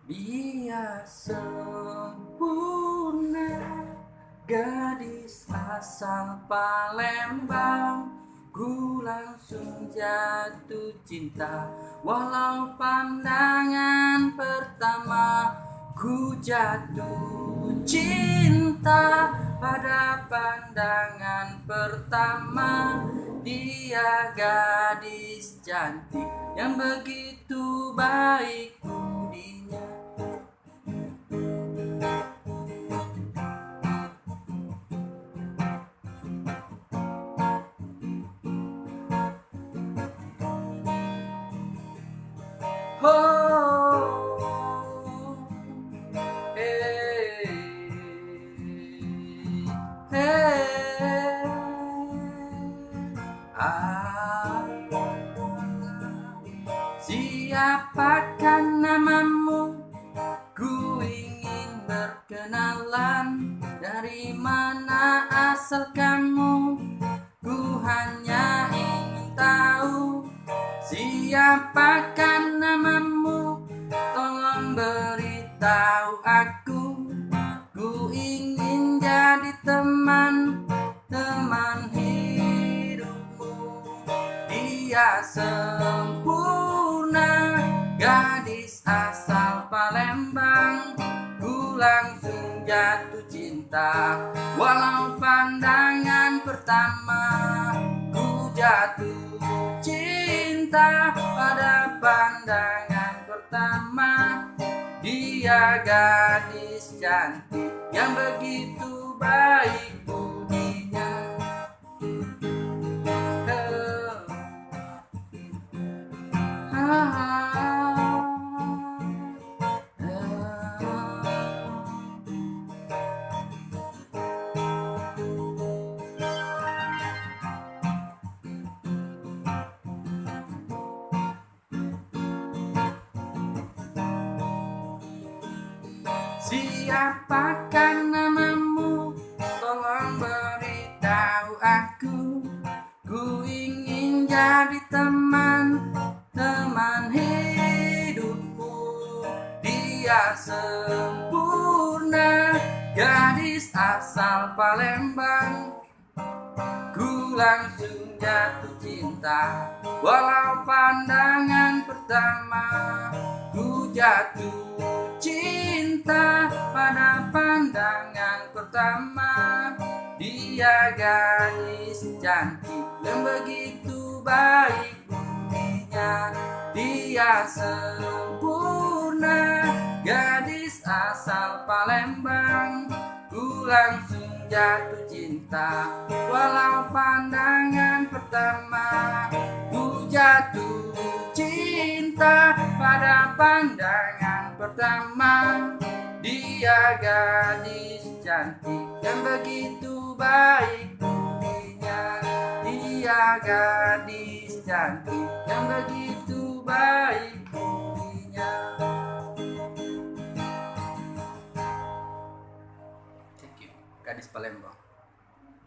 Dia sempurna, gadis asal Palembang. Ku langsung jatuh cinta, walau pandangan pertama. Ku jatuh cinta pada pandangan pertama. Dia gadis cantik yang begitu baik budinya. Oh, hey, hey, ah, siapakah namamu? Ku ingin berkenalan. Dari mana asal kamu? Ku hanya ingin tahu. Siapakah namamu? Tolong beritahu aku. Ku ingin jadi teman hidupmu. Dia sempurna, gadis asal Palembang. Ku langsung jatuh cinta, walau pandangan pertama. Ku jatuh cinta pada pandangan pertama. Dia gadis cantik yang begitu baik budinya. Siapakah namamu? Tolong beritahu aku. Ku ingin jadi teman hidupku. Dia sempurna, gadis asal Palembang. Ku langsung jatuh cinta, walau pandangan pertama. Ku jatuh cinta pada pandangan pertama. Dia gadis cantik yang begitu baik budinya. Dia sempurna, gadis asal Palembang. Ku langsung jatuh cinta, walau pandangan pertama. Ku jatuh cinta pada pandangan pertama. Dia gadis cantik yang begitu baik budinya. Dia gadis cantik yang begitu